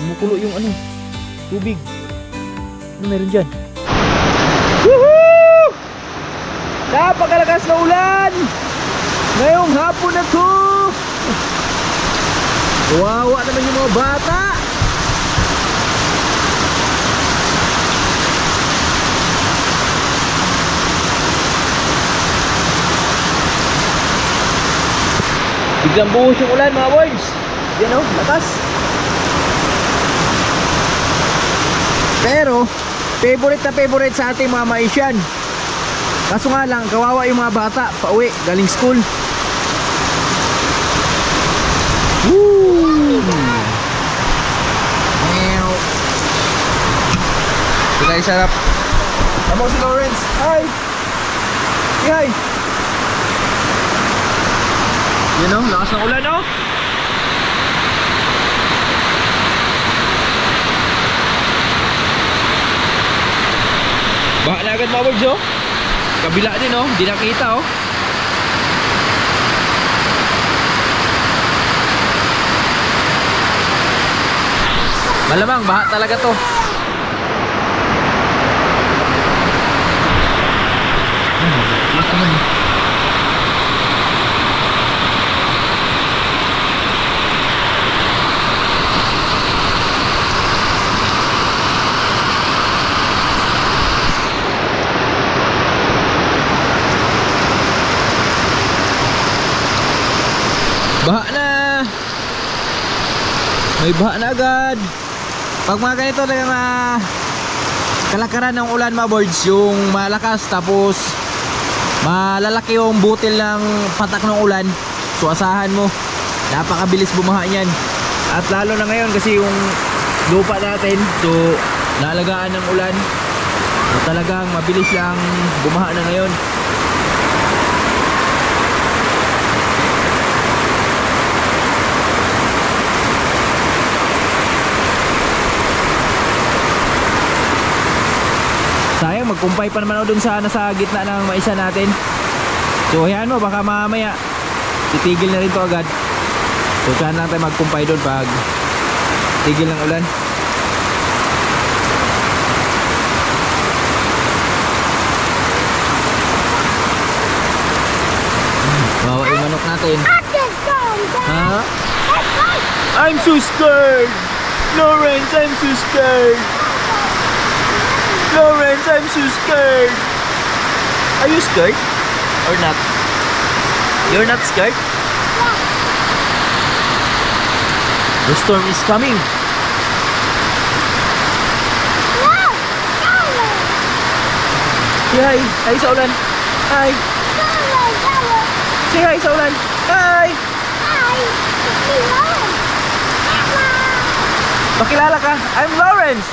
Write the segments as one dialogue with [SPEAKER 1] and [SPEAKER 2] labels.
[SPEAKER 1] Kumukulo yung ano, tubig. Ano meron dyan? Woohoo! Napakalakas na ulan ngayong hapon na to. Kawawa naman yung mga bata. Biglang buhos yung ulan mga boys. Yan o, lakas. Pero favorite na favorite sa ating mga mais yan. Kaso nga lang, kawawa yung mga bata pauwi galing school. Woo! Ito tayo sarap. Tama si Lawrence. Hi! Hi! Yun o, lakas ng ulan o. Baha na agad mga boys o. Kabila din o, di nakita o. Malamang baha talaga to. Baha na. May baha na agad. Pag mga ganito lang kalakaran ng ulan mga boards, yung malakas tapos malalaki yung butil ng patak ng ulan, so asahan mo napakabilis bumaha niyan. At lalo na ngayon kasi yung lupa natin so nalagaan ng ulan, so talagang mabilis lang bumaha na ngayon. Sayang, magkumpay pa naman ako dun sa nasa gitna ng maisa natin. So hayaan mo, baka mamaya titigil na rin to agad. So saan lang tayo magkumpay dun pag tigil ng ulan. Bawa yung manok natin. Ha? I'm so scared Lawrence, I'm so scared Lawrence, I'm so scared. Are you scared? Or not? You're not scared?
[SPEAKER 2] Yeah.
[SPEAKER 1] The storm is coming.
[SPEAKER 2] No! No!
[SPEAKER 1] Say hi. Hi sa ulan. Hi.
[SPEAKER 2] No!
[SPEAKER 1] Say hi sa ulan. Hi.
[SPEAKER 2] Hi! It's me, Lawrence.
[SPEAKER 1] Pakilala ka. I'm Lawrence.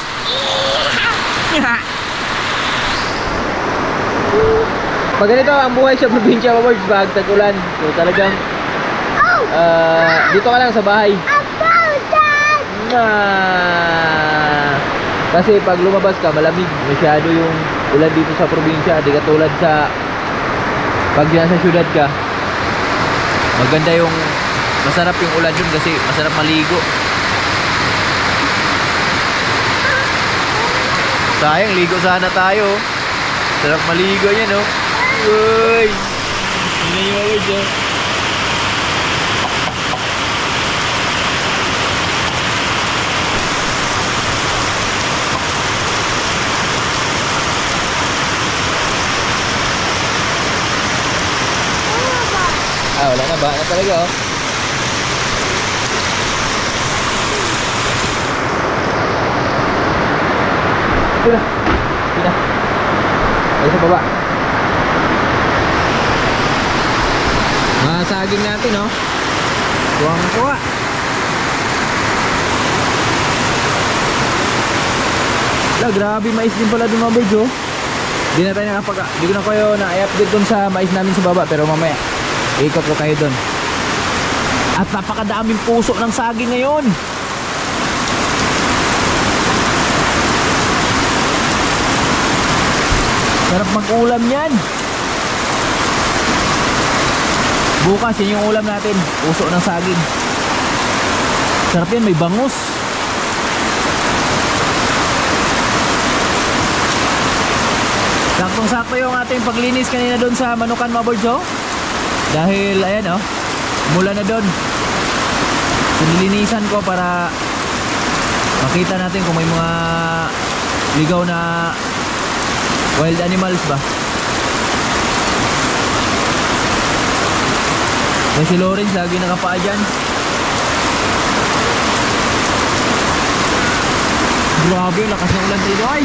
[SPEAKER 1] Pag ganito ang buhay sa probinsya mga boys, pag tag-ulan, so talagang dito ka lang sa bahay. Kasi pag lumabas ka malamig, masyado yung ulan dito sa probinsya, di katulad sa pag nasa syudad ka. Maganda yung masarap yung ulan dun kasi masarap maligo. Sayang, ligo sana tayo. Sarap maligo yan oh. Uy! Hindi na yung award oh. Wala na, baha na talaga oh. Ito na. Ay sa baba. Mga saging natin oh. Kuwang-kuwa. Grabe mais din pala dun mga birds oh. Di ko na kayo na-i-update dun sa mais namin sa baba, pero mamaya ikot ko kayo dun. At napakadaming puso ng saging ngayon. Sarap mag-ulam yan. Bukas yun yung ulam natin, puso ng saging. Sarap yan, may bangus. Saktong-sakto yung ating paglinis kanina doon sa Manukan mga boards, oh. Dahil ayan, oh, mula na doon. So nilinisan ko para makita natin kung may mga ligaw na wild animals ba. So si Lawrence lagi nakapaa dyan. Grabe, lakas ng ulan dito ay.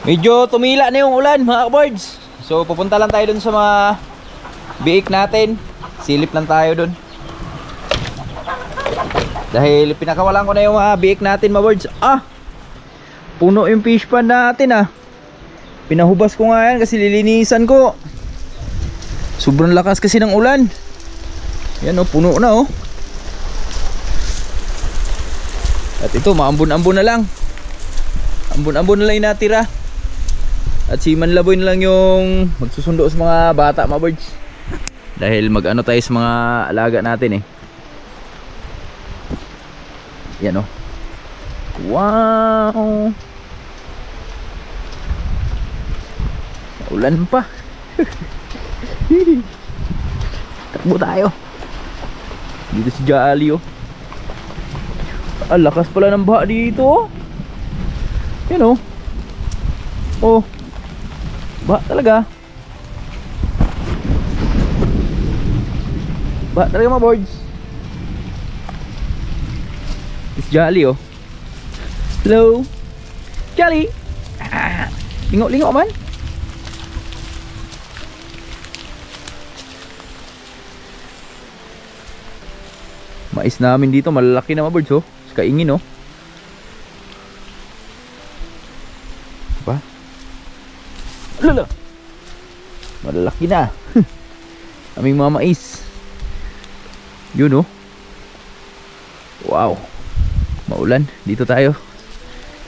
[SPEAKER 1] Medyo tumila na yung ulan mga kaboards. So pupunta lang tayo dun sa mga biik natin. Silip lang tayo dun. Dahil pinakawalan ko na yung mga biik natin mga boards. Ah! Puno yung fish pan natin ah. Pinahubas ko nga yan kasi lilinisan ko. Sobrang lakas kasi ng ulan. Yan oh, puno na oh. At ito, maambon-ambon na lang. Ambon-ambon na lang yung natira. At si Manlaboy na lang yung magsusundo sa mga bata mga birds. Dahil mag-ano tayo sa mga alaga natin eh. Yan o. Wow! Ulan pa. Takbo tayo. Dito si Jolly oh. Ang lakas pala ng baha dito oh. Yan oh. Oh. Baha talaga. Baha talaga mga boards. It's Jolly oh. Hello Jolly. Lingo-lingo man. Mais namin dito malalaki na mga birds oh. Kaingin oh. Diba? Lala. Malalaki na. Aming mga mais. Yun oh. Wow. Maulan. Dito tayo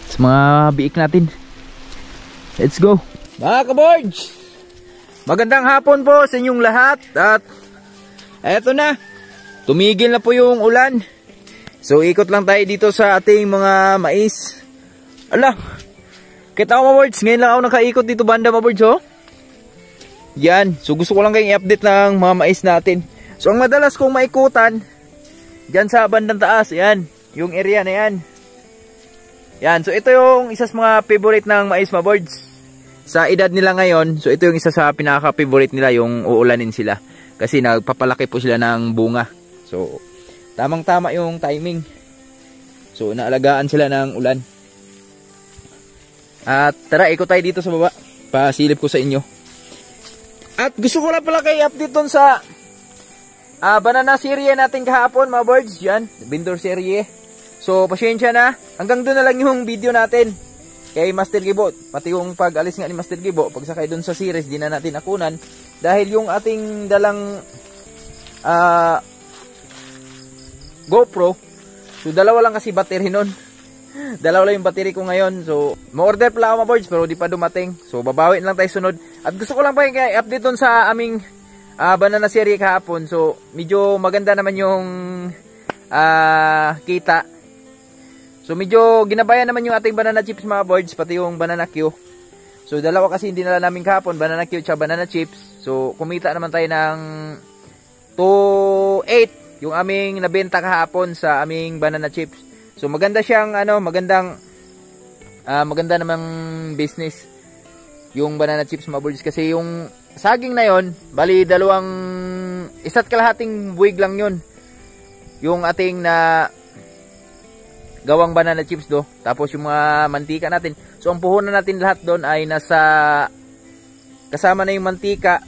[SPEAKER 1] sa mga biik natin. Let's go. Mga kaboards, magandang hapon po sa inyong lahat. At eto na, tumigil na po yung ulan. So ikot lang tayo dito sa ating mga mais. Ala, kita ko mga boards, ngayon lang ako nakaikot dito banda mga boards oh. Yan, so gusto ko lang kayong i-update ng mga mais natin. So ang madalas kong maikutan dyan sa bandang taas, yan, yung area na yan. Yan, so ito yung isa sa mga favorite ng mais mga boards. Sa edad nila ngayon, so ito yung isa sa pinaka-favorite nila, yung uulanin sila. Kasi nagpapalaki po sila ng bunga. So tamang-tama yung timing. So naalagaan sila ng ulan. At tara, ikot tayo dito sa baba. Pasilip ko sa inyo. At gusto ko lang pala kayo update doon sa banana serie natin kahapon mga birds. Yan, vendor serie. So pasensya na, hanggang doon na lang yung video natin kay Master Gibo. Pati yung pag-alis nga ni Master Gibo, pagsakay doon sa series, di na natin nakunan. Dahil yung ating dalang GoPro, so dalawa lang kasi battery nun. Dalawa lang yung battery ko ngayon. So ma-order pala ako mga boards pero di pa dumating. So babawin lang tayo sunod. At gusto ko lang pa i-update doon sa aming banana serie kahapon. So medyo maganda naman yung kita. So medyo ginabayan naman yung ating banana chips mga boards, pati yung banana Q. So dalawa kasi hindi nala namin kahapon, banana Q at banana chips. So kumita naman tayo ng 2.8 yung aming nabenta kahapon sa aming banana chips. So maganda siyang maganda namang business yung banana chips mga boards, kasi yung saging na yon, bali isa't kalahating buwig lang yun yung ating na gawang banana chips do. Tapos yung mga mantika natin, so ang puhunan natin lahat doon ay kasama na yung mantika.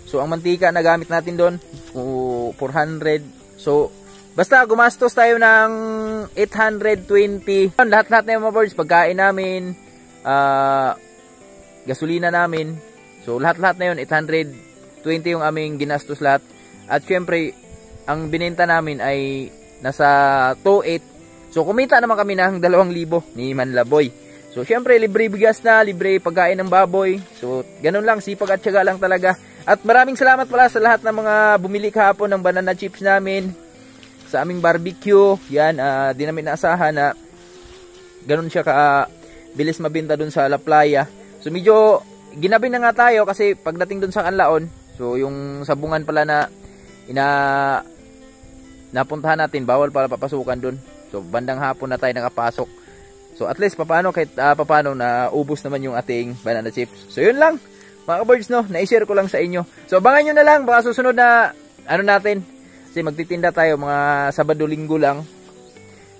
[SPEAKER 1] So ang mantika na gamit natin doon 400. So Basta gumastos tayo ng 820. Lahat-lahat na yung mga birds, pagkain namin, gasolina namin. So lahat-lahat na yun, 820 yung aming ginastos lahat. At syempre, ang binenta namin ay nasa 2.8. So kumita naman kami ng 2,000 ni Manlaboy. So syempre, libre bigas na, libre pagkain ng baboy. So ganun lang, sipag at tiyaga lang talaga. At maraming salamat pala sa lahat ng mga bumili kahapon ng banana chips namin sa aming barbecue. Yan, di namin naasahan na ganun siya bilis mabenta dun sa La Playa. So medyo ginabi na nga tayo kasi pagdating dun sa Canlaon, so yung sabungan pala na napuntahan natin, bawal pala papasukan dun. So bandang hapon na tayo nakapasok. So at least paano kahit paano na ubos naman yung ating banana chips. So yun lang mga birds, no, na-share ko lang sa inyo. So abangan nyo na lang, baka susunod na natin. Kasi magtitinda tayo mga Sabado-Linggo lang.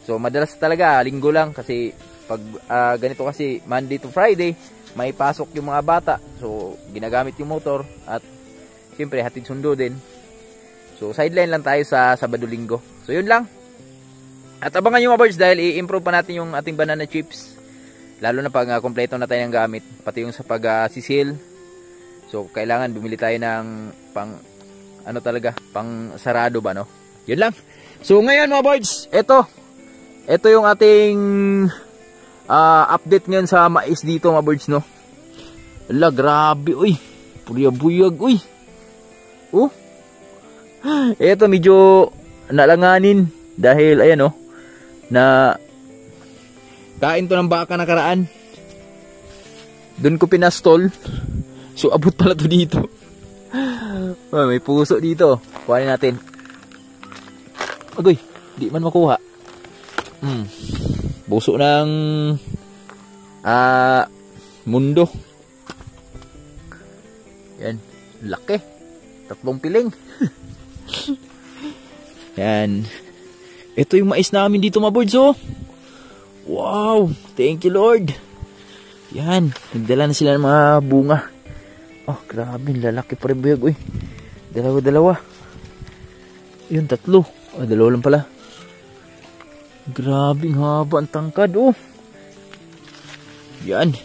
[SPEAKER 1] So madalas talaga Linggo lang kasi pag ganito kasi Monday to Friday may pasok yung mga bata. So ginagamit yung motor at siyempre hatid sundo din. So sideline lang tayo sa Sabado-Linggo. So yun lang. At abangan nyo mga birds dahil i-improve pa natin yung ating banana chips. Lalo na pag kompleto na tayo ng gamit. Pati yung sa pag-sisil. So kailangan bumili tayo ng pang sarado ba, no? Yun lang. So ngayon mga birds, ito yung ating update ngayon sa mais dito mga birds, no? Ala, grabe, uy. Puyag-buyag, uy. Oh. Ito medyo nalanganin dahil ayan, no, na kain to ng baka nakaraan. Doon ko pinastol. So abot pala to dito. Oh, may puso dito. Kuhanin natin. Agoy, di man makuha. Puso ng mundo. Yan, laki. 3 piling. Yan. Ito yung mais namin dito mga birds, oh. Wow, thank you Lord. Yan, nagdala na sila ng mga bunga. Oh, grabe, lalaki pa rin buyag, uy. Dalawa. Yun, 3. Oh, 2 lang pala. Grabe, haba ang tangkad, oh. Yan.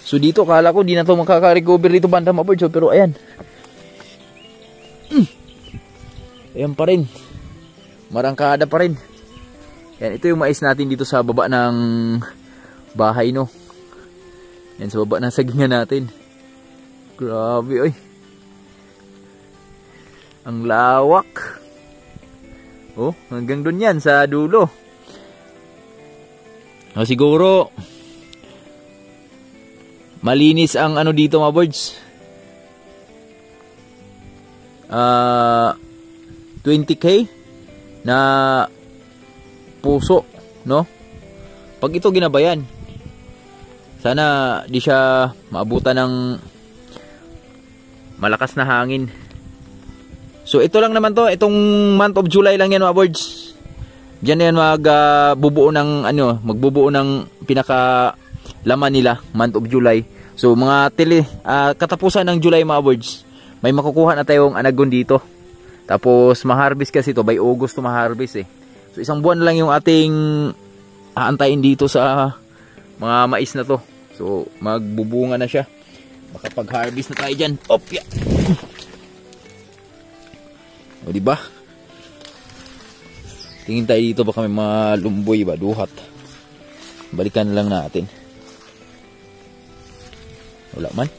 [SPEAKER 1] So dito, kala ko di na to makaka-recover dito banda mga birds, oh. Pero ayan. Ayan pa rin. Marangkada pa rin. Yan, ito yung mais natin dito sa baba ng bahay, no. Yan, sa baba ng sagingan natin. Grabe, oy. Ang lawak. Oh, hanggang dun yan sa dulo. Oh, siguro malinis ang ano dito mga birds. 20k na puso, no? Pag ito ginabayan, sana di siya maabutan ng malakas na hangin. So ito lang naman to, itong month of July lang yan mga birds. Diyan yan magbubuo ng pinaka laman nila, month of July. So mga katapusan ng July mga birds, may makukuha na tayong anagon dito. Tapos ma-harvest kasi to by August to ma-harvest eh. So 1 buwan lang yung ating aantayin dito sa mga mais na to. So magbubunga na siya. Makapag-harvest na tayo dyan. Opya! O diba? Tingin tayo dito baka may mga lumboy ba, duhat. Balikan na lang natin. Wala man.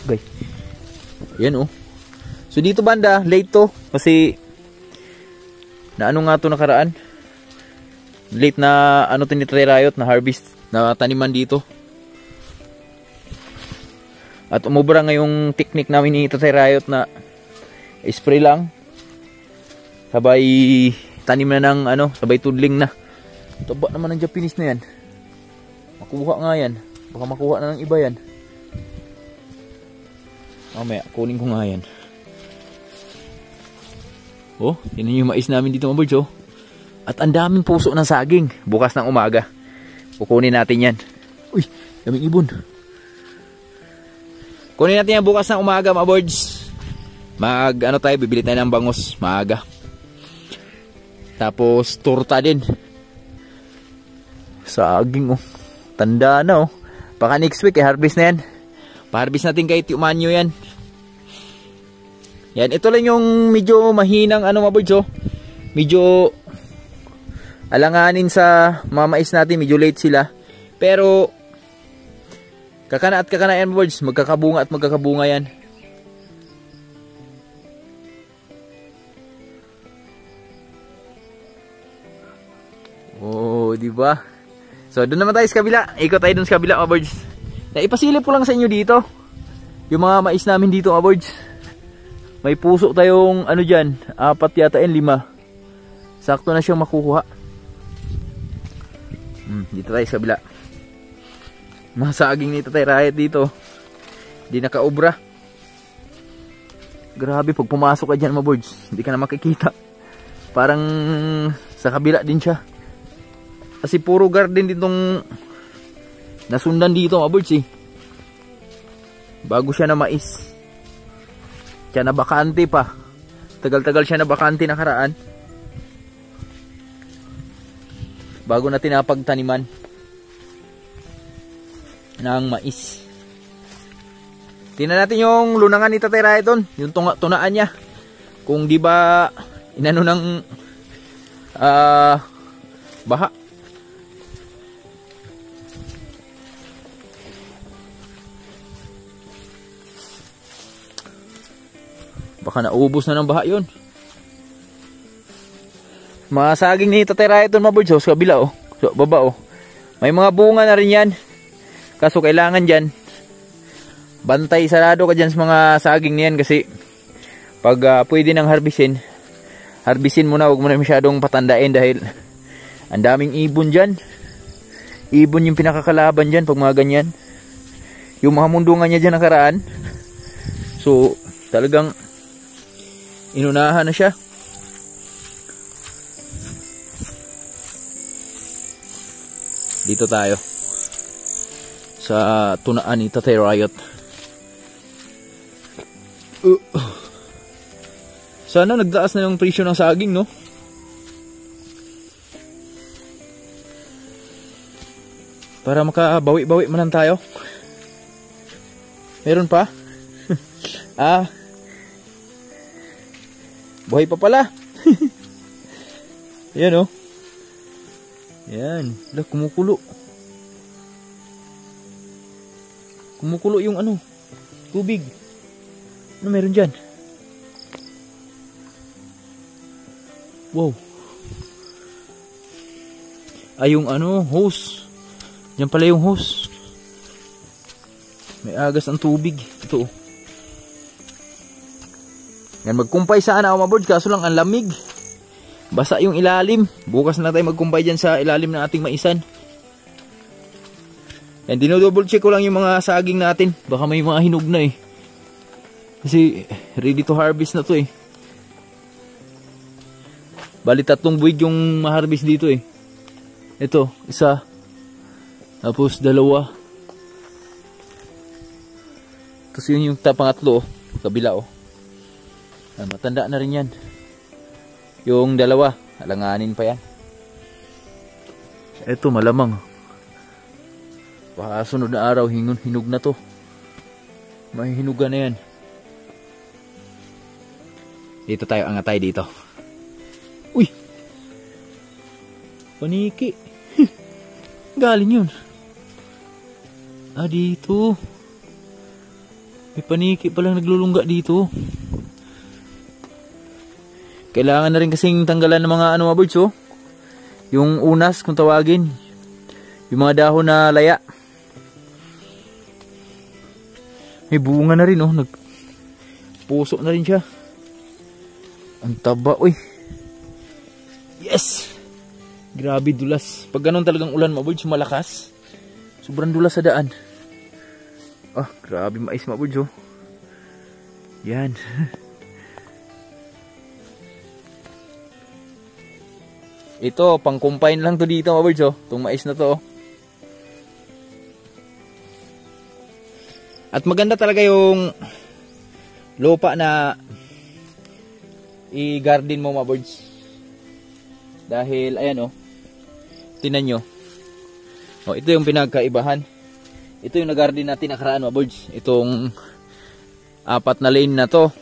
[SPEAKER 1] Okay. Yan, oh. So dito banda, late to. Kasi na ano nga to nakaraan? Late na ano tinitry riot na harvest na taniman dito. At umubra ngayong technique namin ni Tatay Riot na spray lang. Sabay tanim na ng sabay tudling na. Taba naman ng Japanese na yan. Makuha nga yan. Baka makuha na ng iba yan. Mamaya, kunin ko nga yan. Oh, yun yung mais namin dito mga birds, oh. At ang daming puso ng saging. Bukas ng umaga kukunin natin yan. Uy, daming ibon. Kunin natin yan bukas ng umaga mga birds. ano tayo, bibili tayo ng bangus maaga. Tapos torta din. Saging oh. Tanda na oh. Baka next week harvest na yan. Pa-harvest natin kay Tio Manyo yan. Yan, ito lang yung medyo mahinang mga birds oh. Medyo alanganin sa mga mais natin, medyo late sila. Pero kakana at kakana yan birds, magkakabunga at magkakabunga yan. Oh, di ba? So, doon naman tayo sa kabila. Ikot tayo doon sa kabila, mga birds. Ipasilip ko lang sa inyo dito. Yung mga mais namin dito, mga birds. May puso tayong dyan. 4 yata yan, 5. Sakto na siyang makukuha. Dito tayo sa kabila. Mga saging nito tayo, riot dito. Hindi nakaobra. Grabe, pag pumasok ka dyan, mga birds, hindi ka na makikita. Parang sa kabila din siya. Kasi puro garden din tong nasundan dito, mga birds eh. Bago siya na mais. Siya na bakante pa. Tagal-tagal siya na bakante nakaraan. Bago natin napagtaniman ng mais. Tingnan natin yung lunangan ni Tatay Rayton. Yung tunaan niya. Kung di ba inano ng baha. Baka naubos na ng baha yun. Mga saging ni Tatay Rayton, mga birds, sa kabila oh. So, baba oh. May mga bunga na rin yan. Kaso kailangan dyan bantay, sarado ka dyan sa mga saging niyan. Kasi pag pwede nang harbisin mo na. Huwag mo na masyadong patandain dahil ang daming ibon dyan. Ibon yung pinakakalaban dyan pag mga ganyan. Yung mga mundungan niya dyan nakaraan. So talagang inunahan na siya. Dito tayo sa tunaan ni Tatay Riot. Sana nagtaas na yung presyo ng saging, no? Para makabawi-bawi man lang tayo. Meron pa? Buhay pa pala. Yan oh. Yan. Kumukulo. Kumukulo yung tubig. Ano meron dyan? Wow. Yung hose. Yan pala yung hose. May agas ang tubig. Ito oh. Yan, magkumpay sana ako, mga birds, kaso lang ang lamig. Basa yung ilalim. Bukas na tayo magkumpay dyan sa ilalim ng ating maisan. Yan, dinodouble check ko lang yung mga saging natin. Baka may mga hinog na eh. Kasi ready to harvest na to eh. Bali 3 buwig yung ma-harvest dito eh. Ito, 1. Tapos 2. Tapos yun yung pangatlo oh. Kabila oh. Matanda na rin yan. Yung 2, alanganin pa yan. Ito malamang. Baka sunod na araw hinog na to. May hinugan na yan. Dito tayo, angat tayo dito. Uy! Paniki. Galing yun. Dito. May paniki palang naglulungga dito. Kailangan na rin kasing tanggalan ng mga mga birds oh. Yung unas kung tawagin. Yung mga dahon na laya. May bunga na rin oh. Nagpuso na rin siya. Ang taba uy. Yes! Grabe dulas. Pag ganun talagang ulan mga birds, malakas. Sobrang dulas sa daan. Grabe mais mga birds oh. Yan. Ito, pang combine lang to dito mga birds oh. Itong mais na to oh. At maganda talaga yung lupa na i-garden mo mga birds. Dahil ayan tinan nyo. Ito yung pinagkaibahan. Ito yung nag-garden natin nakaraan mga birds. Itong 4 na lane na to.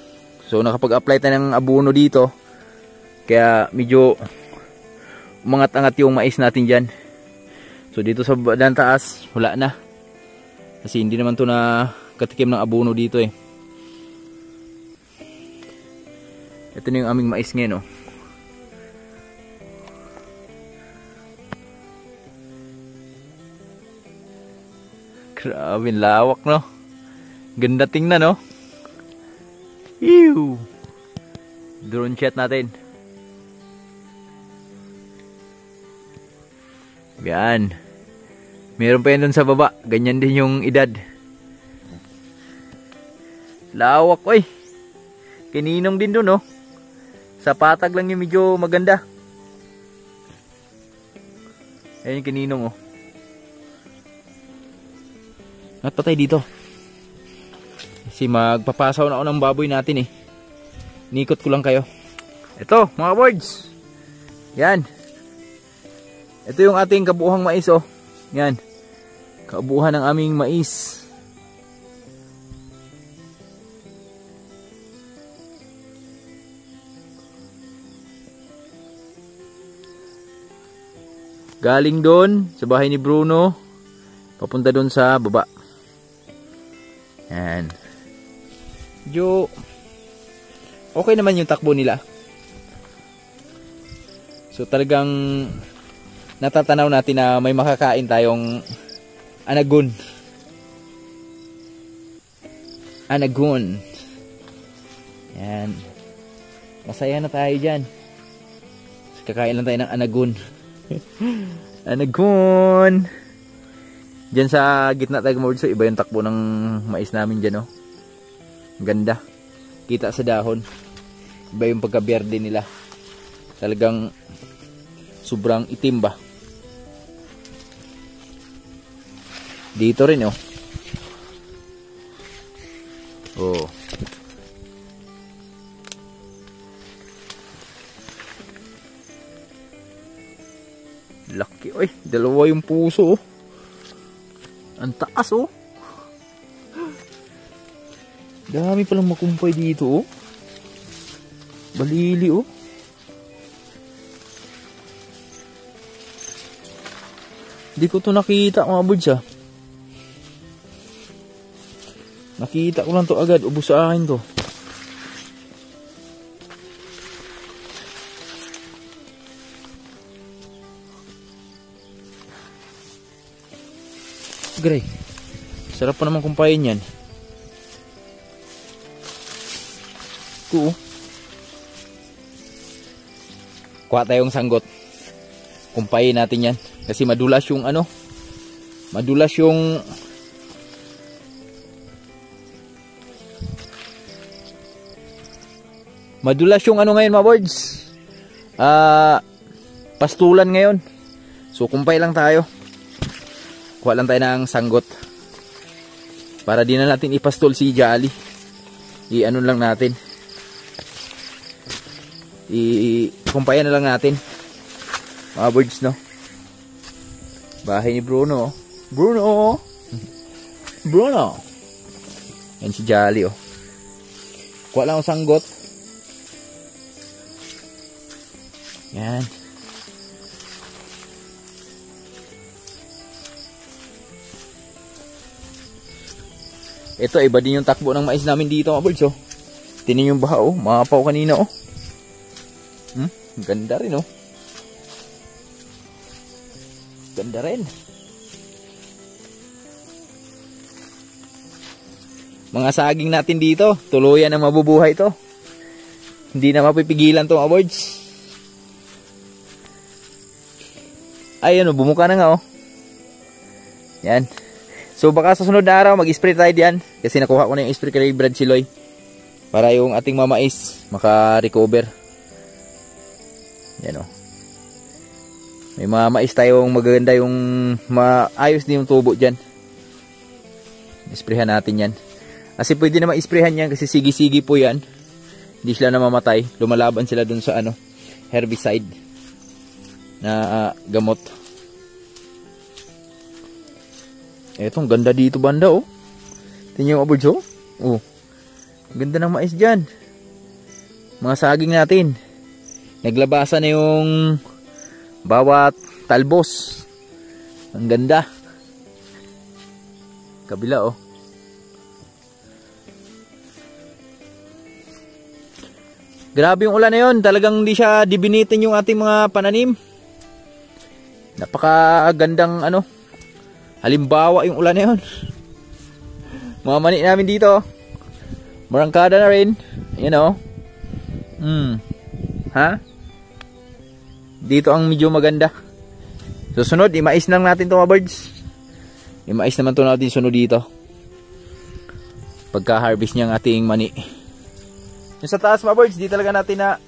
[SPEAKER 1] So nakapag-apply tayo ng abono dito. Kaya medyo umangat-angat yung mais natin dyan. So dito sa bandang taas, wala na. Kasi hindi naman to na katikim ng abono dito eh. Ito na yung aming mais ngayon Grabe, lawak no. Ganda tingnan no. Ew. Drone shot natin. Yan. Meron pa yan dun sa baba. Ganyan din yung edad. Lawak oy. Kininong din dun Sa patag lang yung medyo maganda. Ayan yung kininong At patay dito. Kasi magpapasaw na ako ng baboy natin Nikot ko lang kayo. Ito mga birds. Yan. Ito yung ating kabuuhang mais Yan. Kabuuhan ng aming mais. Galing doon sa bahay ni Bruno. Papunta doon sa baba. Yan. Okay naman yung takbo nila. So talagang natatanaw natin na may makakain tayong anagon. Anagon. Yan. Masaya na tayo dyan. Kakain lang tayo ng anagon. Anagon. Diyan sa gitna tayo so iba yung takbo ng mais namin dyan Ganda. Kita sa dahon. Iba yung pagka-berde nila. Talagang sobrang itim ba. Dito rin Laki oy, dalawa yung puso Ang taas Dami palang makumpay dito Balili Hindi ko to nakita mga birds Nakita ko lang to agad. Ubus sa akin to. Gray. Sarap pa naman kumpain yan. Kuha tayong sanggot. Kumpain natin yan. Kasi madulas yung madulas yung ngayon mga birds. Pastulan ngayon. So kumpay lang tayo. Kuha lang tayo ng sanggot. Para di na natin ipastol si Jolly. I-ano lang natin. I-kumpayan na lang natin. Mga birds Bahay ni Bruno. Bruno. Yan si Jolly Kuha lang ang sanggot. Yan. Ito iba din yung takbo ng mais namin dito mga birds Tinan yung baha Mapaw kanina Ganda rin Ganda rin. Mga saging natin dito, tuluyan na mabubuhay to. Hindi na mapipigilan to mga birds. Ay bumuka na nga Yan. So baka sa sunod na araw mag-spray tayo diyan kasi nakuha ko na yung spray kay Brad Siloy para yung ating mamais maka-recover. Yan May mga mais tayong maganda yung maayos din yung tubo diyan. Isprayhan natin yan. Kasi pwede naman isprayhan yan kasi sigi-sigi po yan. Hindi sila namamatay. Lumalaban sila dun sa ano, herbicide na gamot. Etong ganda dito banda oh. Tingnan mo birds oh. Oh. Ganda ng mais diyan. Mga saging natin. Naglabasan na yung bawat talbos. Ang ganda. Kabila oh. Grabe yung ulan na yun. Talagang hindi siya dibinitin yung ating mga pananim. Napakagandang ano, halimbawa yung ulan na yun. Mga mani namin dito. Marangkada na rin. You know. Ha? Dito ang medyo maganda. Susunod, imais lang natin ito mga birds. Imais naman ito natin sunod dito. Pagka-harvest niya ang ating mani. Yung sa taas mga birds, di talaga natin na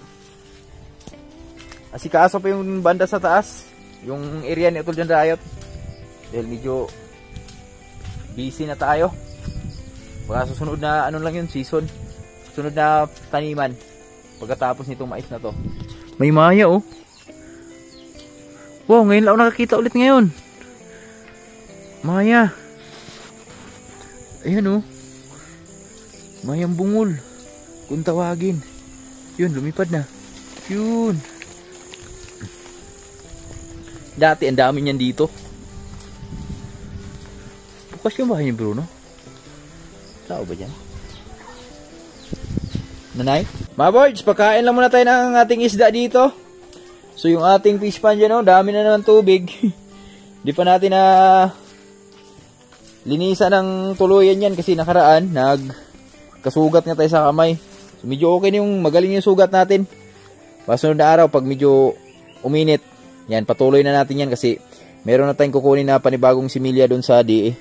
[SPEAKER 1] asikaso pa yung banda sa taas. Yung area ni Utol John Riot. Dahil medyo busy na tayo. Baka susunod na ano lang yun, season. Sunod na taniman. Pagkatapos nitong mais na to. May maya oh. Wow, ngayon lang ako nakakita ulit ngayon. Maya. Ayan oh. Mayang bungol. Kung tawagin. Yun, lumipad na. Yun. Dati ang dami niyan dito. Bukas yung bahay ni Bruno. Tao ba dyan? Nanay? Mga birds, pagkain lang muna tayo ng ating isda dito. So yung ating fish pan dyan, oh, dami na naman tubig. Di pa natin na linisan ng tuluyan yan kasi nakaraan, nagkasugat nga tayo sa kamay. So medyo okay na yung magaling yung sugat natin. Pasunod na araw, pag medyo uminit, yan, patuloy na natin yan kasi meron na tayong kukunin na panibagong similya doon sa DE.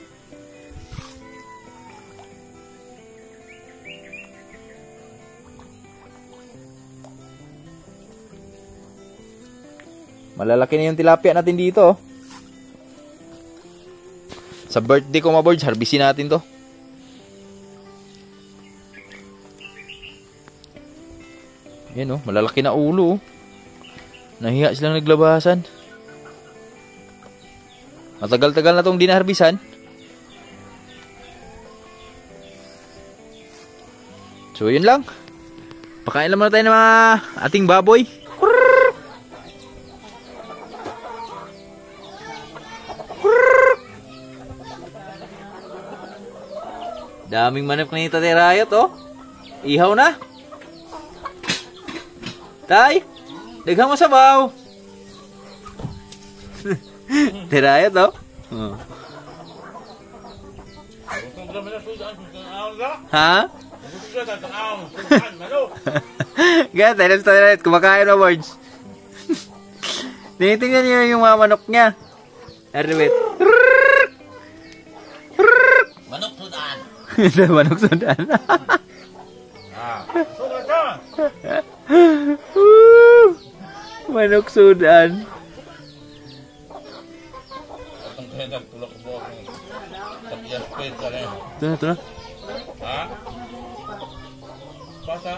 [SPEAKER 1] Malalaki na yung tilapia natin dito. Sa birthday ko mga birds, harbisin natin to. Yan oh, malalaki na ulo oh. Nahiya silang naglabasan. Matagal-tagal na itong dinaharbisan. So yun lang. Pakain lang muna tayo ng mga ating baboy. Daming manok na ito Riot oh. Ihaw na. Tay, daghang mo sabaw. Riot oh. Ha? Gata, let's try it. Kumakain na words. Tinitingnan niyo yung mga manok niya. Arwit.
[SPEAKER 3] Manok Sudan.
[SPEAKER 1] Manok Sudan. Manok Sudan. Ito na.
[SPEAKER 3] Ha? Basta?